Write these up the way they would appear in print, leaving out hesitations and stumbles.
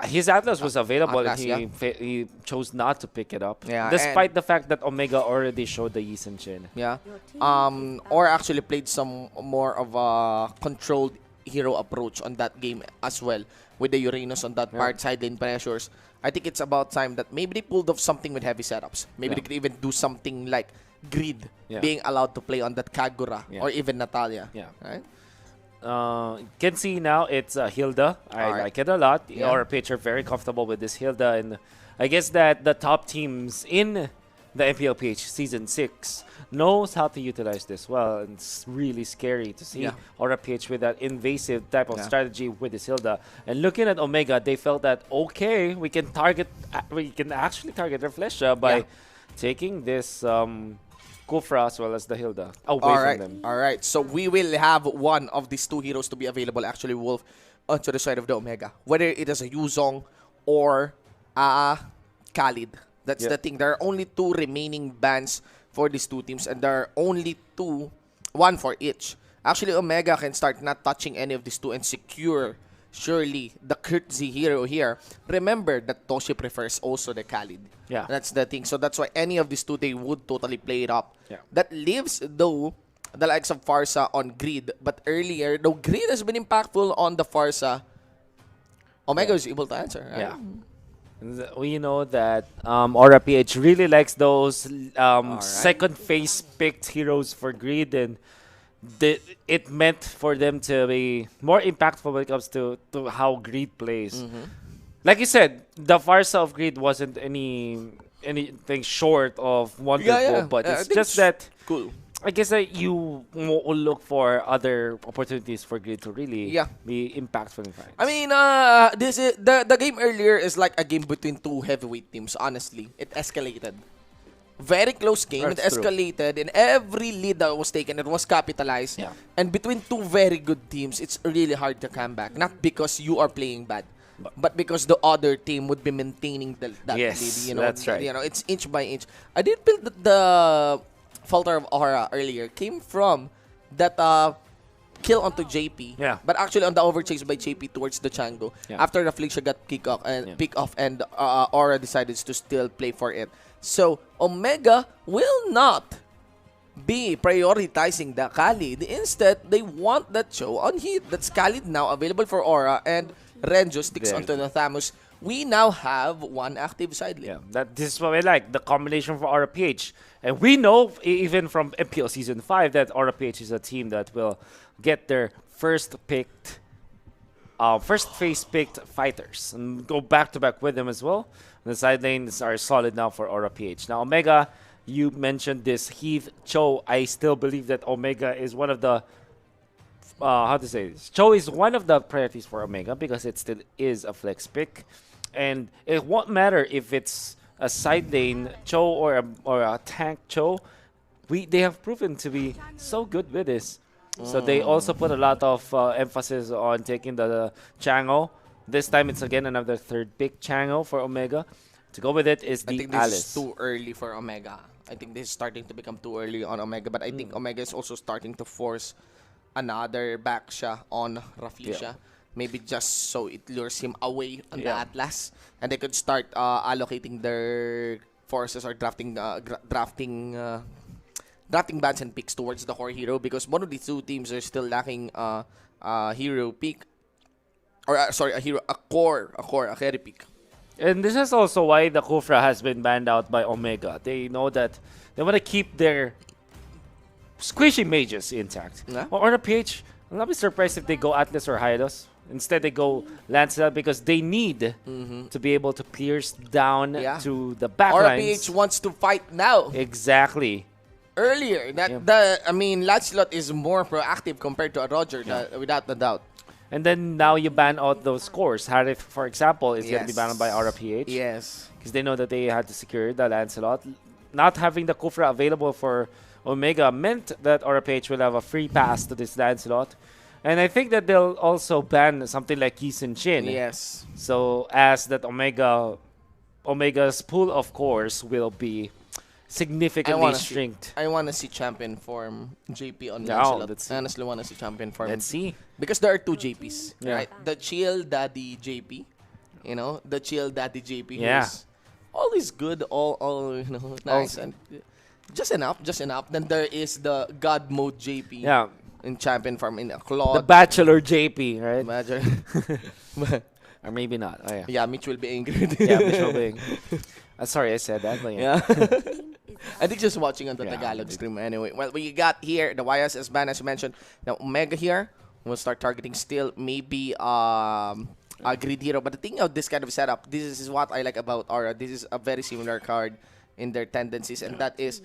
his Atlas was available Atlas, and he chose not to pick it up. Yeah, Despite the fact that Omega already showed the Yi Sun-Shin. Yeah. Or actually played some more of a controlled hero approach on that game as well with the Uranus on that part, side lane pressures. I think it's about time that maybe they pulled off something with heavy setups. Maybe they could even do something like Greed being allowed to play on that Kagura or even Natalia. Yeah. Right? Can see now it's Hilda. I like it a lot. Yeah. Our pitcher very comfortable with this Hilda, and I guess that the top teams in the MPL-PH Season 6 knows how to utilize this well, and it's really scary to see Aura PH with that invasive type of strategy with this Hilda. And looking at Omega, they felt that okay, we can actually target Reflesha by taking this Kufra as well as the Hilda away from them. Alright, so we will have one of these two heroes to be available, actually Wolf, onto the side of the Omega. Whether it is a Yuzong or a Khalid. That's the thing. There are only two remaining bans for these two teams, and there are only one for each. Actually, Omega can start not touching any of these two and secure, surely, the courtesy hero here. Remember that Toshi prefers also the Khalid. Yeah. That's the thing. So that's why any of these two, they would totally play it up. Yeah. That leaves, though, the likes of Farsa on Greed. But earlier, though Greed has been impactful on the Farsa, Omega is able to answer. Right? Yeah. We know that Aura PH really likes those second phase picked heroes for Greed, and it meant for them to be more impactful when it comes to how Greed plays. Like you said, the Farsa of Greed wasn't anything short of wonderful, but it's just that cool. I guess that you will look for other opportunities for Greed to really be impactful in fights. I mean, this is the game earlier is like a game between two heavyweight teams. Honestly, it escalated. Very close game. It escalated. In every lead that was taken, it was capitalized. Yeah. And between two very good teams, it's really hard to come back. Not because you are playing bad, but because the other team would be maintaining that lead. You know, that's right. You know, it's inch by inch. I did feel that the falter of Aura earlier came from that kill onto JP. Yeah. But actually on the overchase by JP towards the Chango. Yeah. After the Affliction got pick off and Aura decided to still play for it. So Omega will not be prioritizing the Khalid. Instead, they want that show on Heat. That's Khalid now available for Aura, and Renjo sticks onto the Thamus. We now have one active side lane. Yeah, this is what we like, the combination for Aura PH. And we know, even from MPL Season 5, that Aura PH is a team that will get their first phase picked fighters and go back-to-back with them as well. The side lanes are solid now for Aura PH. Now, Omega, you mentioned this Heath Cho. I still believe that Omega is one of the how to say this? Cho is one of the priorities for Omega because it still is a flex pick. And it won't matter if it's a side lane Cho or a tank Cho. They have proven to be so good with this. So they also put a lot of emphasis on taking the Chango. This time it's again another third pick Chango for Omega. To go with it is the I think this is too early for Omega. I think this is starting to become too early on Omega. But I think Omega is also starting to force another backsha on Raflisha. Maybe just so it lures him away on the Atlas. And they could start allocating their forces or drafting bans and picks towards the core hero, because one of the two teams are still lacking a hero pick. Or a core carry pick. And this is also why the Kufra has been banned out by Omega. They know that they want to keep their squishy mages intact. Or the PH, I'll not be surprised if they go Atlas or Hylos. Instead, they go Lancelot because they need to be able to pierce down to the backlines. RPH wants to fight now. Exactly. Earlier, Lancelot is more proactive compared to a Roger, without a doubt. And then now you ban out those cores. Harith, for example, is going to be banned by RPH. Yes. Because they know that they had to secure the Lancelot. Not having the Kufra available for Omega meant that RPH will have a free pass to this Lancelot. And I think that they'll also ban something like Yi Sun-Shin. Yes. So as that Omega's pool of cores will be significantly shrinked. I want to see champion form JP on Lancelot. I honestly want to see champion form. Let's see. Because there are two JPs, right? The Chill Daddy JP You know, the chill daddy JP. Yeah. Who's always good, all you know, nice and just enough. Then there is the God mode JP. Yeah. In champion farm in a Claude. The Bachelor JP, right? Imagine. Or maybe not. Oh, yeah. Yeah, Mitch will be angry. Yeah, Mitch will be. Sorry, I said that. But yeah. I think just watching on the Yeah. Tagalog stream anyway. Well, we got here the YSS ban as you mentioned. Now Omega here will start targeting still maybe a Grid Hero. But the thing of this kind of setup, this is what I like about Aura. This is a very similar card in their tendencies, and that is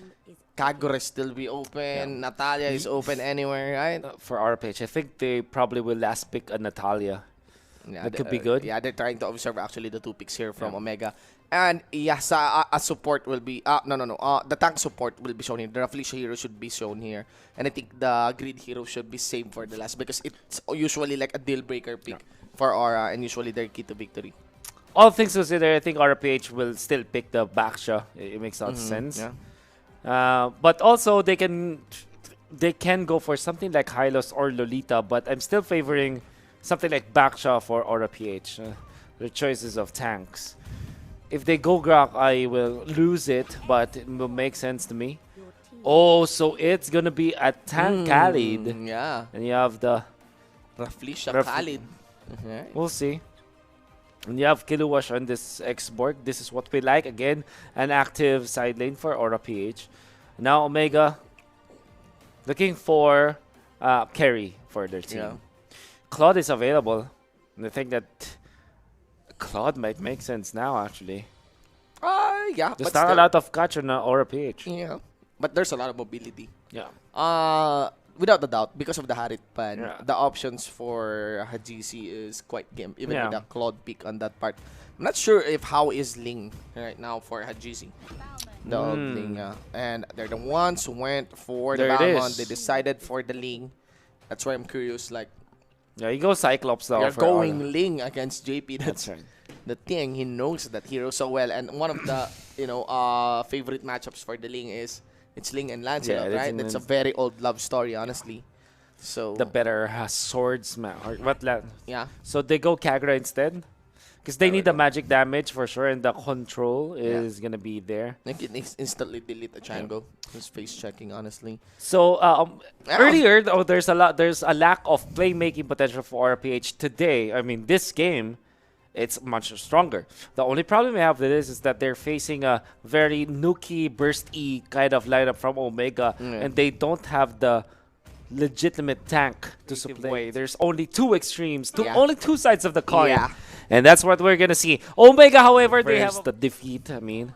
Kagura still be open, Natalia is open anywhere, right? For RPH, I think they probably will last pick a Natalia. Yeah, That could be good. Yeah, they're trying to observe actually the 2 picks here from Omega. And yes, a support will be the tank support will be shown here. The Rafflesia hero should be shown here. And I think the Grid hero should be saved for the last because it's usually like a deal breaker pick for Aura and usually their key to victory. All things considered, I think RPH will still pick the Baksha. It makes a lot of sense. Yeah. But also they can go for something like Hylos or Lolita, but I'm still favoring something like Baksha for Aura PH. The choices of tanks. If they go Grak, I will lose it, but it will make sense to me. Oh, so it's gonna be a tank Khalid. Yeah. And you have the Rafflesia Khalid. We'll see. And you have Kiluwash on this X-Borg. This is what we like. Again, an active side lane for Aura PH. Now Omega looking for carry for their team. Yeah. Claude is available. And I think that Claude might make sense now, actually. Yeah. There's but not a still- lot of catch on Aura PH. Yeah. But there's a lot of mobility. Yeah. Without a doubt, because of the Harit ban, Yeah. the options for Hajisi is quite game, even with the Claude pick on that part. I'm not sure if how is Ling right now for Hajisi. The Ling, and they're the ones who went for the There it Balmond. is. They decided for the Ling. That's why I'm curious. Like, Yeah, you go Cyclops though. you're for going Aura. Ling against JP. That's right. The thing. He knows that hero so well, and one of the favorite matchups for the Ling is it's Ling and Lancelot, Yeah, right? It's a very old love story, honestly. So The better swordsman. Or what? yeah. So they go Kagura instead? Because they need the magic damage for sure, and the control is going to be there. I can instantly delete the Chango. Just face checking, honestly. So earlier, there's a lack of playmaking potential for RPH today. I mean, this game, it's much stronger. The only problem we have with this is that they're facing a very nuki, burst-y kind of lineup from Omega, and they don't have the legitimate tank to supply. There's only two extremes, only two sides of the coin. Yeah. And that's what we're going to see. Omega, however, they have the defeat. I mean,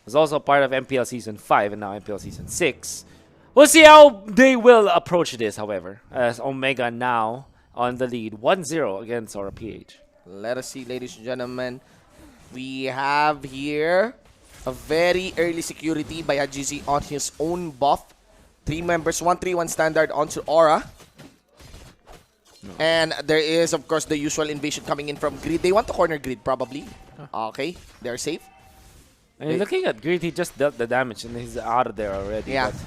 was also part of MPL Season 5 and now MPL Season 6. We'll see how they will approach this, however, as Omega now on the lead, 1-0 against Aura PH. Let us see, ladies and gentlemen. We have here a very early security by Hajizi on his own buff. 3 members, 1-3-1 standard onto Aura. And there is, of course, the usual invasion coming in from Grid. They want to corner Grid, probably. Okay, they're safe. And looking at Grid, he just dealt the damage and he's out of there already. Yeah. But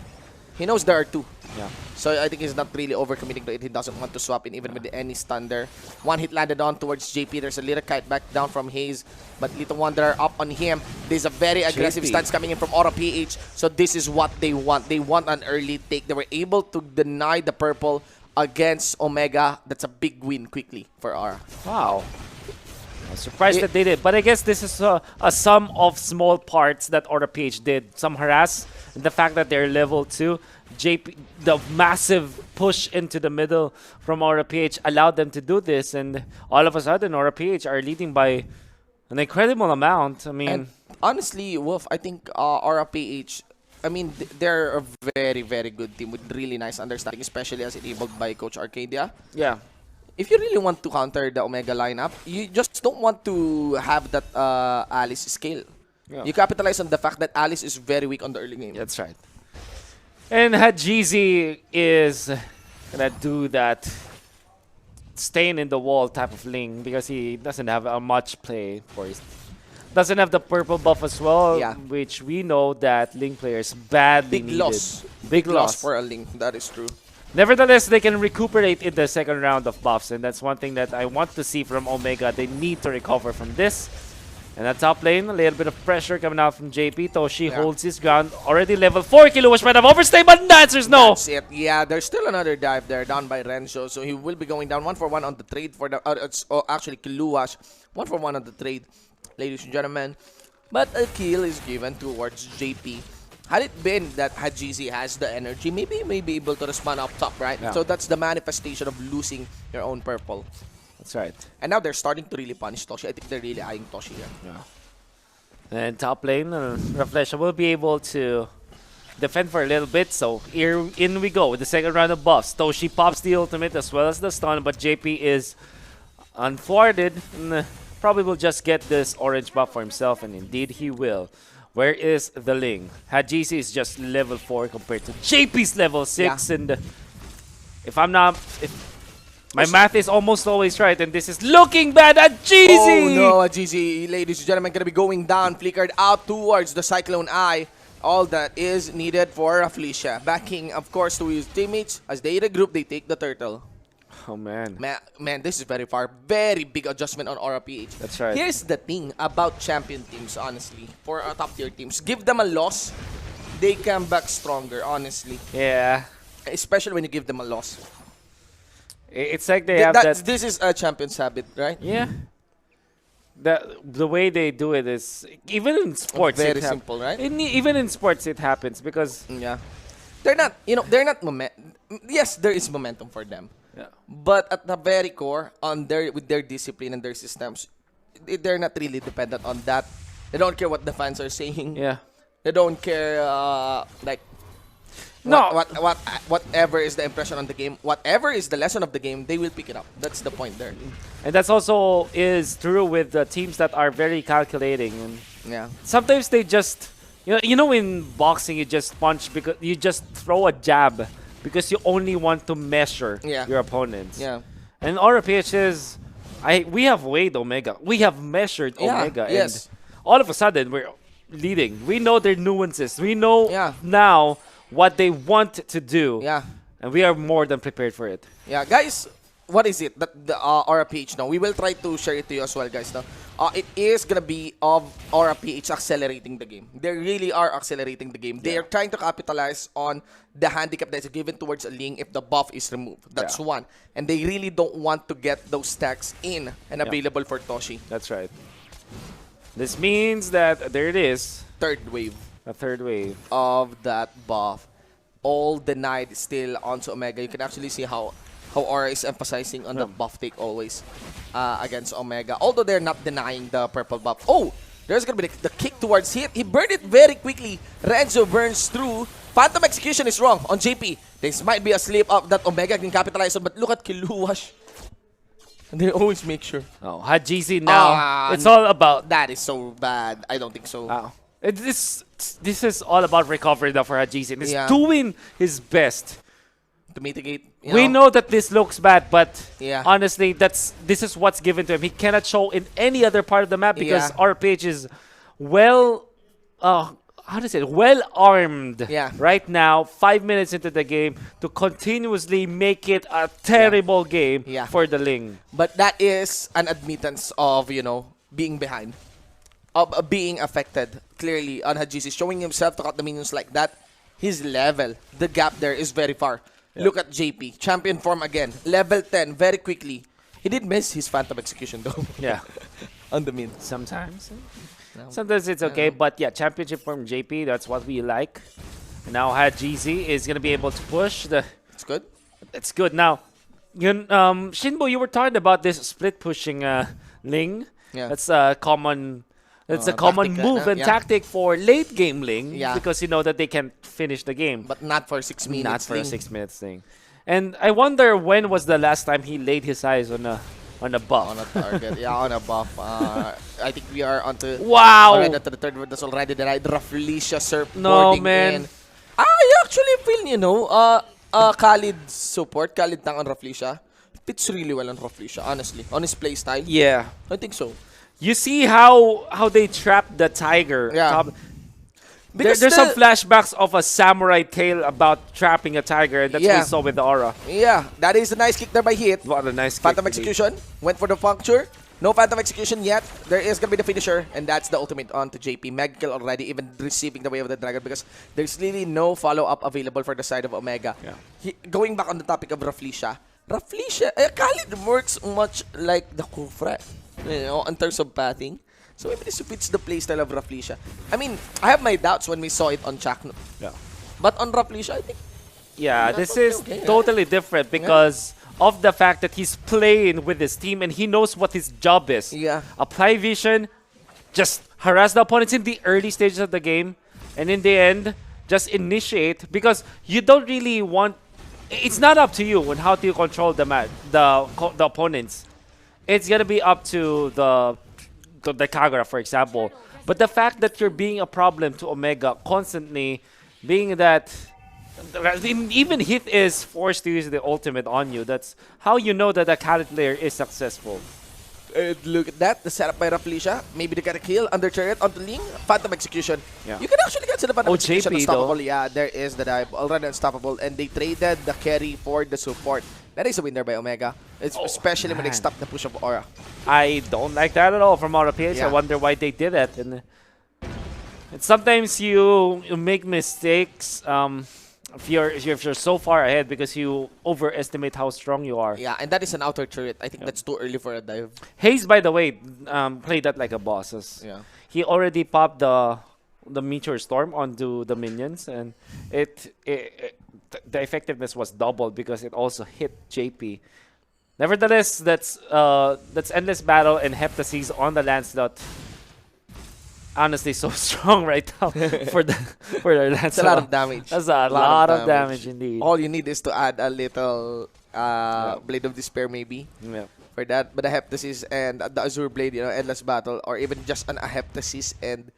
He knows there are 2. yeah. So I think he's not really overcommitting to it. He doesn't want to swap in even with any stun there. 1 hit landed on towards JP. There's a little kite back down from Hayes. But Little Wanderer up on him. There's a very aggressive stance coming in from Aura PH. So this is what they want. They want an early take. They were able to deny the purple against Omega. That's a big win quickly for Aura. Wow. I was surprised that they did. But I guess this is a sum of small parts that Aura PH did. Some harass, and the fact that they're level 2. JP, the massive push into the middle from Aura PH allowed them to do this. And all of a sudden, Aura PH are leading by an incredible amount. I mean, And honestly, Wolf, I think Aura PH, I mean, they're a very, very good team with really nice understanding, especially as enabled by Coach Arcadia. yeah. If you really want to counter the Omega lineup, you just don't want to have that Alice scale. Yeah. You capitalize on the fact that Alice is very weak on the early game. That's right. And Hajizi is gonna do that stain in the wall type of Ling because he doesn't have much play for his. Doesn't have the purple buff as well, Yeah. which we know that Ling players badly Big needed. loss. Big Loss loss. for a Link. That is true. Nevertheless, they can recuperate in the second round of buffs, and that's one thing that I want to see from Omega. They need to recover from this. And at top lane, a little bit of pressure coming out from JP. Toshi holds his ground. Already level 4. Kiluwash might have overstay, but the answer's no. That's it. Yeah, there's still another dive there down by Renzo, so he will be going down 1-for-1 on the trade for the. Actually, Kiluwash 1-for-1 on the trade, ladies and gentlemen. But a kill is given towards JP. Had it been that Hajizi has the energy, maybe he may be able to respond up top, right? Yeah. So that's the manifestation of losing your own purple. That's right. And now they're starting to really punish Toshi. I think they're really eyeing Toshi here. Yeah. And top lane, Reflection will be able to defend for a little bit. So here in we go with the second round of buffs. Toshi pops the ultimate as well as the stun, but JP is unthwarted. And, probably will just get this orange buff for himself, and indeed he will. Where is the Ling? Hajizi is just level 4 compared to JP's level 6, and if my math is almost always right, and this is looking bad at Hajizi! Oh no, Hajizi, ladies and gentlemen, gonna be going down, flickered out towards the Cyclone Eye. All that is needed for Felicia. Backing, of course, to his teammates. As they regroup, they take the turtle. Oh man. Man, this is very far. Very big adjustment on Aura PH. That's right. Here's the thing about champion teams, honestly. For top tier teams, give them a loss, they come back stronger, honestly. Yeah. Especially when you give them a loss. It's like they have that. This is a champion's habit, right? Yeah. The way they do it is, even in sports, Very simple, right? Even in sports, it happens because Yeah. They're not, they're not yes, there is momentum for them. yeah. But at the very core, with their discipline and their systems, they're not really dependent on that. They don't care what the fans are saying. Yeah. They don't care, No. whatever is the impression on the game, whatever is the lesson of the game, they will pick it up. That's the point there. And that's also is true with the teams that are very calculating. And Yeah. sometimes they just, in boxing, you just punch because you just throw a jab because you only want to measure your opponents. Yeah. And Aura PH is, we have weighed Omega. We have measured Omega. Yes. And all of a sudden, we're leading. We know their nuances. We know Yeah. now what they want to do. Yeah. And we are more than prepared for it. Yeah, guys, what is it? The Aura PH now. We will try to share it to you as well, guys. Now, it is gonna be of Aura PH accelerating the game. They really are accelerating the game. They are trying to capitalize on the handicap that is given towards a Ling if the buff is removed. That's one. And they really don't want to get those stacks in and available for Toshi. That's right. This means that there it is. Third wave A third wave. of that buff. All denied still onto Omega. You can actually see how Aura is emphasizing on the buff take always against Omega. Although they're not denying the purple buff. Oh, there's going to be the kick towards hit. He burned it very quickly. Renzo burns through. Phantom Execution is wrong on JP. This might be a slip up that Omega can capitalize on. But look at Kiluwash. And they always make sure. Oh, Hajizi now. It's all about... That is so bad. I don't think so. This is all about recovery now for Hajizi. He's doing his best to mitigate. We know that this looks bad, but Yeah. honestly, this is what's given to him. He cannot show in any other part of the map because our page is well armed right now, 5 minutes into the game, to continuously make it a terrible game for the Ling. But that is an admittance of, being behind. Of being affected, clearly, on Hajizi. Showing himself to cut the minions like that, his level, the gap there is very far. Look at JP, champion form again, level 10, very quickly. He did miss his Phantom Execution though. Yeah. On the mid. Sometimes. Sometimes it's okay, but yeah, championship form JP, that's what we like. And now Hajizi is going to be able to push the... It's good. It's good. Now, Shinbo, you were talking about this split pushing Ling. Yeah. That's a common... It's a common move and tactic for late game Ling because you know that they can finish the game. But not for 6 minutes. Not for a 6 minutes thing. And I wonder when was the last time he laid his eyes on a buff. On a target, on a buff. I think we are onto already to the third word. That's already denied. Rafflesia Serp no, man. in. I actually feel, Khalid's support, Khalid Tang on Rafflesia, fits really well on Rafflesia, honestly. On his play style. Yeah. I think so. You see how they trap the Tiger. Yeah. There's some flashbacks of a samurai tale about trapping a tiger, and that's what we saw with the aura. Yeah, that is a nice kick there by Hit. What a nice Phantom kick. Execution. Went for the puncture. No Phantom Execution yet. There is going to be the finisher, and that's the ultimate on to JP. Meg kill already, even receiving the Way of the Dragon, because there's really no follow-up available for the side of Omega. Yeah. Going back on the topic of Rafflesia, Khalid works much like the Kufra, in terms of pathing. So maybe this fits the playstyle of Rafflesia. I mean, I have my doubts when we saw it on Chakno. Yeah. But on Rafflesia, I think... Yeah, this is totally different because of the fact that he's playing with his team and he knows what his job is. Yeah. Apply vision, just harass the opponents in the early stages of the game, and in the end, just initiate, because you don't really want... It's not up to you on how to control the opponents. It's going to be up to the Kagura, for example. But the fact that you're being a problem to Omega constantly, being that even Hit is forced to use the ultimate on you, that's how you know that the Khalid player is successful. Look at that, the setup by Rafflesia. Maybe they get a kill under turret onto Ling. Phantom Execution. Yeah. You can actually get to the Phantom Execution JP unstoppable. though. Yeah, there is the dive. Already unstoppable. And they traded the carry for the support. That is a win there by Omega. It's especially when they stop the push of Aura. I don't like that at all from MLBB. Yeah. I wonder why they did it. And sometimes you make mistakes if you're so far ahead because you overestimate how strong you are. Yeah, and that is an outer turret. I think that's too early for a dive. Hayes, by the way, played that like a boss. Yeah. He already popped the Meteor Storm onto the minions, and the effectiveness was doubled because it also hit JP. Nevertheless, that's Endless Battle and Heptasis on the Lancelot. Honestly, so strong right now for the Lancelot. It's a lot of damage. That's a lot of damage indeed. All you need is to add a little Blade of Despair maybe. Yeah. For that, but the Heptasis and the Azure Blade, Endless Battle, or even just an Heptasis and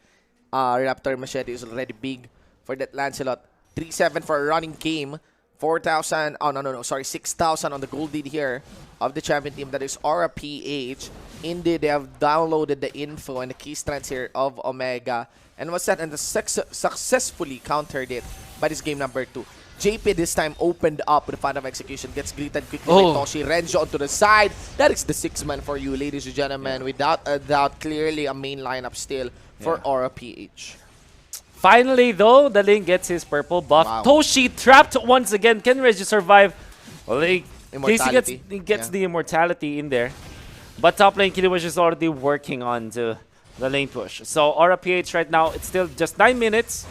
Raptor Machete is already big for that Lancelot. 3-7 for a running game. 4,000, oh no, sorry, 6,000 on the gold lead here of the champion team, that is MPL-PH. Indeed, they have downloaded the info and the key strands here of Omega, and was set and successfully countered it by this game number 2. JP this time opened up with a Phantom Execution, gets greeted quickly by Toshi. Renzo onto the side. That is the 6-man for you, ladies and gentlemen. Without a doubt, clearly a main lineup still for MPL-PH. Finally, though, the Ling gets his purple buff. Wow. Toshi trapped once again. Can Reggie survive? Well, he gets the immortality in there. But top lane, Kiliwash is already working on the lane push. So MPL-PH right now, it's still just 9 minutes.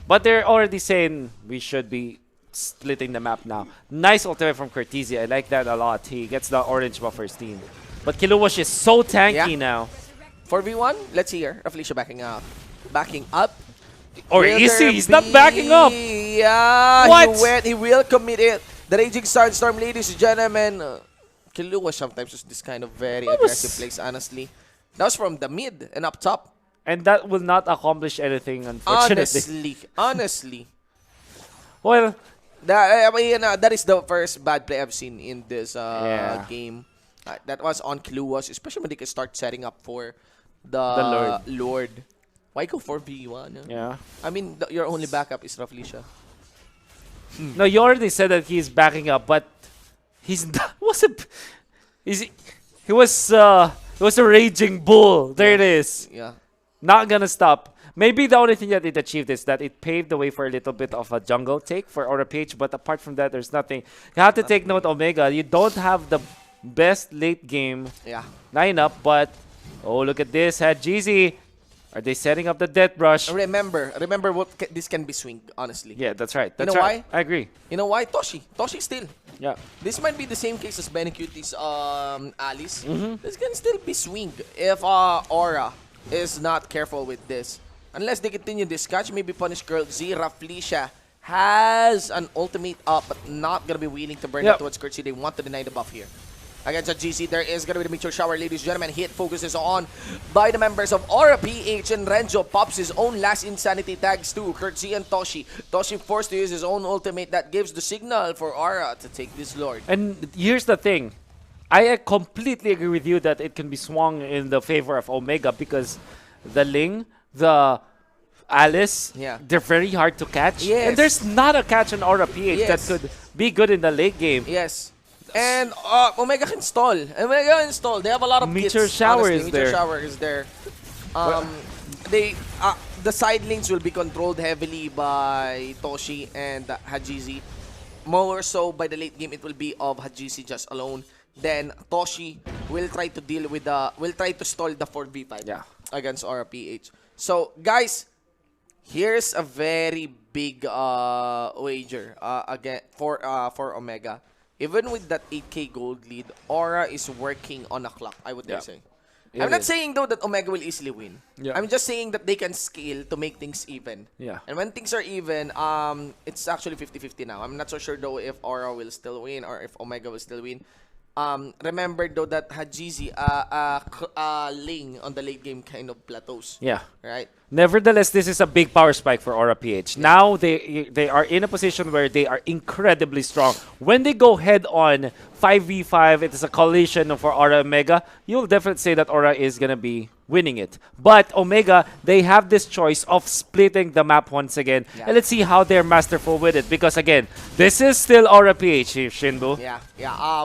But they're already saying we should be splitting the map now. Nice ultimate from Cortesia. I like that a lot. He gets the orange buff for his team. But Kiliwash is so tanky now. 4v1, let's see here. Rafflesia backing up. Backing up. Or is he? He's not backing up. Yeah, What? He will commit it. The Raging Sandstorm, ladies and gentlemen. Kiliwash sometimes is this kind of very aggressive plays, honestly. That was from the mid and up top. And that will not accomplish anything, unfortunately. Honestly. Well, that is the first bad play I've seen in this game. That was on Kiliwash, especially when they can start setting up for the Lord. Why go for V1? Yeah. I mean, your only backup is Rafflesia. No, you already said that he's backing up, but he's not. He was a raging bull. There it is. Yeah. Not gonna stop. Maybe the only thing that it achieved is that it paved the way for a little bit of a jungle take for MLBB, but apart from that, there's nothing. You have to take note, Omega. You don't have the best late game lineup, but look at this. Had Jeezy. Are they setting up the Death Brush? Remember what this can be swinged, honestly. Yeah, that's right. You know why? I agree. You know why? Toshi still. Yeah. This might be the same case as Benicuti's Alice. This can still be swinged if Aura is not careful with this. Unless they continue this catch, maybe punish Girl Z. Rafflesia has an ultimate up, but not gonna be willing to burn it towards Kurtzy. They want to deny the buff here. Against a GC, there is going to be the Meteor Shower, ladies and gentlemen. Hit focuses on by the members of MPL-PH, and Renzo pops his own last insanity tags to Kurtzy and Toshi. Toshi forced to use his own ultimate that gives the signal for Aura to take this Lord. And here's the thing. I completely agree with you that it can be swung in the favor of Omega because the Ling, the Alice, Yeah. they're very hard to catch. Yes. And there's not a catch on Aura PH that Yes. could be good in the late game. Yes. And Omega can stall. Omega can stall. They have a lot of Meteor kits. Shower honestly. is Meteor there. Shower is there. The side lanes will be controlled heavily by Toshi and Hajizi. More so by the late game, it will be of Hajizi just alone. Then Toshi will try to deal with will try to stall the 4v5 against Aura PH. So guys, here's a very big wager again for Omega. Even with that 8k gold lead, Aura is working on a clock, I would dare say. I'm not saying though that Omega will easily win. I'm just saying that they can scale to make things even. And when things are even, it's actually 50-50 now. I'm not so sure though if Aura will still win or if Omega will still win. Remember though that Hajizi Ling on the late game kind of plateaus. Right? Nevertheless, this is a big power spike for Aura PH. Now they are in a position where they are incredibly strong. When they go head on 5v5, it is a collision for Aura Omega. You'll definitely say that Aura is gonna be winning it. But Omega, they have this choice of splitting the map once again. And let's see how they're masterful with it. Because again, this is still Aura PH, Shinbu.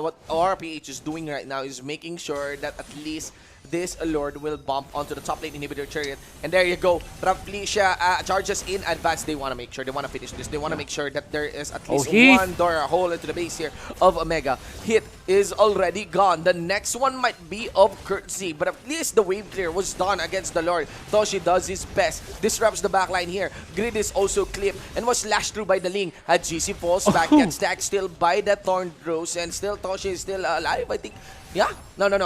What Aura PH is doing right now is making sure that at least this Lord will bump onto the top lane inhibitor chariot. And there you go. Felicia charges in advance. They want to make sure. They want to finish this. They want to make sure that there is at least one door hole into the base here of Omega. Hit is already gone. The next one might be of Courtesy. But at least the wave clear was done against the Lord. Toshi does his best. Disrupts the backline here. Grid is also clipped and was lashed through by the Ling. GC falls back. Gets stacked still by the Thorn Rose. And still Toshi is still alive, I think. No.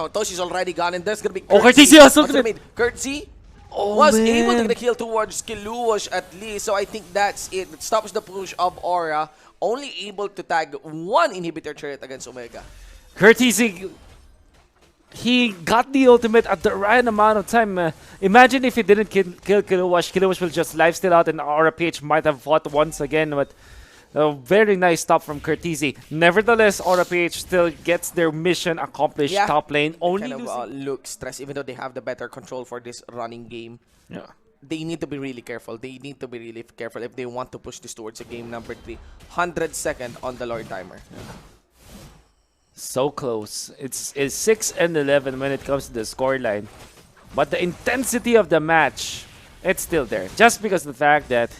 Toshi's already gone, and there's gonna be Courtesy also Courtesy was able to get a kill towards Kiluwash at least, so I think that's it. It stops the push of Aura, only able to tag one inhibitor chariot against Omega. Courtesy, he got the ultimate at the right amount of time. Imagine if he didn't kill Kiluwash. Kiluwash will just lifesteal out, and Aura PH might have fought once again, but a very nice stop from Courtesy. Nevertheless, Aura PH still gets their mission accomplished top lane. Only kind of look stressed, even though they have the better control for this running game. They need to be really careful. They need to be really careful if they want to push this towards a game number 3. 100 second on the Lord timer. So close. It's 6 and 11 when it comes to the scoreline. But the intensity of the match, it's still there. Just because of the fact that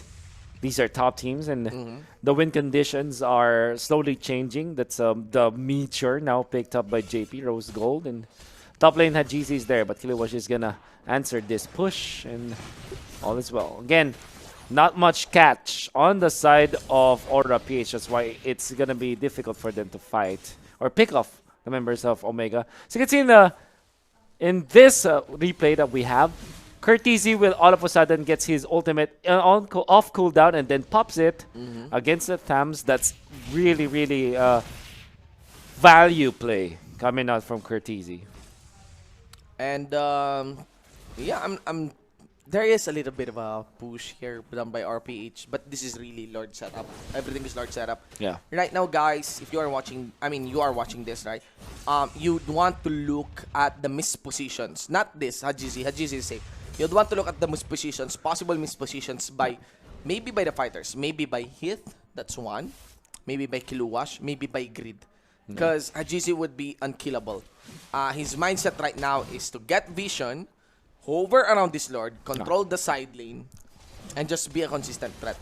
these are top teams and the win conditions are slowly changing. That's the Meteor now picked up by JP, Rose Gold. And top lane Hajizi is there, but Kiluwash is going to answer this push and all is well. Again, not much catch on the side of Aura PH. That's why it's going to be difficult for them to fight or pick off the members of Omega. So you can see in this replay that we have, Courtesy will all of a sudden gets his ultimate off cooldown and then pops it against the Thams. That's really, really value play coming out from Courtesy. And there is a little bit of a push here done by RPH, but this is really Lord setup. Everything is Lord setup. Right now, guys, if you are watching, you are watching this, right? You'd want to look at the mispositions, not this Hajizi. Hajizi is safe. You'd want to look at the mispositions, possible mispositions by maybe by the fighters, maybe by Heath, that's one, maybe by Kiluwash, maybe by Grid. Because Hajizi would be unkillable. His mindset right now is to get vision, hover around this Lord, control the side lane, and just be a consistent threat.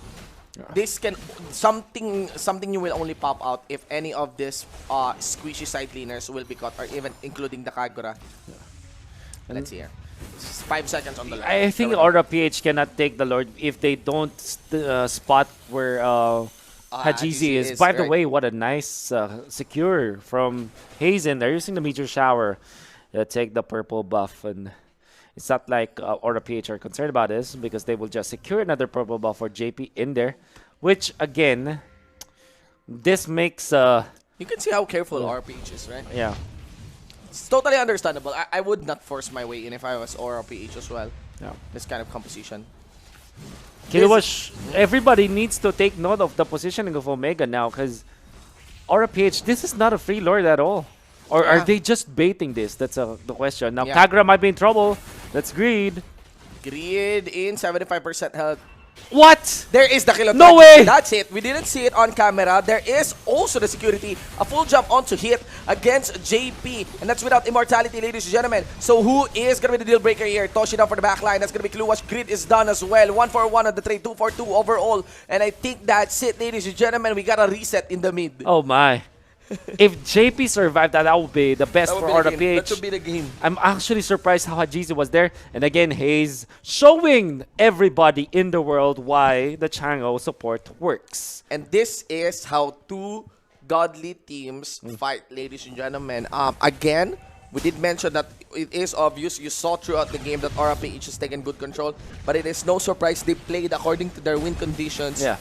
This can something new will only pop out if any of these squishy side laners will be caught, or even including the Kagura. Let's see here. 5 seconds on the Lord. I think Aura PH cannot take the Lord if they don't spot where Hajizi is. By the way, what a nice secure from Hazen. They're using the Meteor Shower to take the purple buff. And it's not like Aura PH are concerned about this because they will just secure another purple buff for JP in there. Which, again, this makes... you can see how careful RPH is, right? Yeah. It's totally understandable. I would not force my way in if I was RPH as well. This kind of composition. Kiluwash, everybody needs to take note of the positioning of Omega now because Aura PH, this is not a free Lord at all. Or are they just baiting this? That's the question. Now, Kagura might be in trouble. That's Greed. Grid in 75% health. What? There is the kill on No target. way! That's it. We didn't see it on camera. There is also the security. A full jump onto hit against JP. And that's without immortality, ladies and gentlemen. So who is going to be the deal breaker here? Toshi down for the backline. That's going to be Kluwa's. Grid is done as well. 1-for-1 on the trade. 2-for-2 overall. And I think that's it, ladies and gentlemen. We got a reset in the mid. Oh my. If JP survived that, that would be the best for RWPH. That should be the game. I'm actually surprised how Hajizi was there. And again, Hayes showing everybody in the world why the Chango support works. And this is how two godly teams fight, ladies and gentlemen. Again, we did mention that it is obvious. You saw throughout the game that RWPH has taken good control. But it is no surprise they played according to their win conditions. Yeah.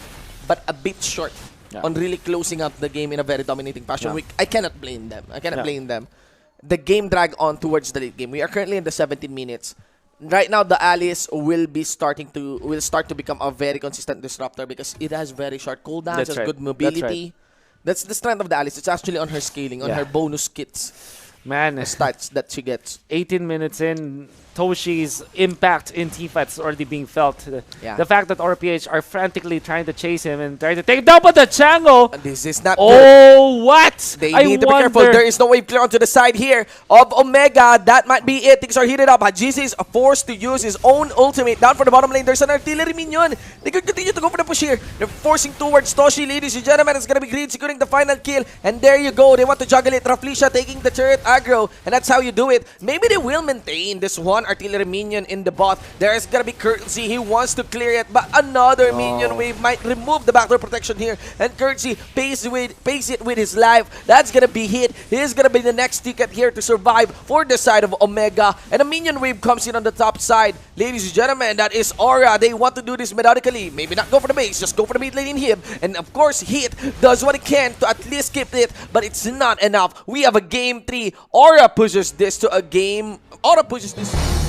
But a bit short. Yeah. On really closing out the game in a very dominating fashion. Yeah. I cannot blame them. I cannot blame them. The game dragged on towards the late game. We are currently in the 17 minutes. Right now, the Alice will start to become a very consistent disruptor because it has very short cooldowns, That's has right. good mobility. That's the strength of the Alice. It's actually on her scaling, on her bonus kits, Man, stats that she gets. 18 minutes in, Toshi's impact in teamfights is already being felt. Yeah. The fact that RPH are frantically trying to chase him and trying to take him down, but the Chango. This is not good. Oh, what? They I need to be wonder. careful. There is no wave clear onto the side here of Omega. That might be it. Things are heated up. Hajizi is forced to use his own ultimate. Down for the bottom lane. There's an artillery minion. They could continue to go for the push here. They're forcing towards Toshi. Ladies and gentlemen, it's going to be Green securing the final kill. And there you go. They want to juggle it. Raflisha taking the turret aggro. And that's how you do it. Maybe they will maintain this one artillery minion in the bot. There is going to be Courtesy. He wants to clear it. But another minion wave might remove the backdoor protection here. And Courtesy pays it with his life. That's gonna be hit. He's gonna be the next ticket here to survive for the side of Omega. And a minion wave comes in on the top side. Ladies and gentlemen, that is Aura. They want to do this methodically. Maybe not go for the base, just go for the mid lane inhib. And of course, Hit does what it can to at least keep it, but it's not enough. We have a game 3. Aura pushes this to a game. Aura pushes this.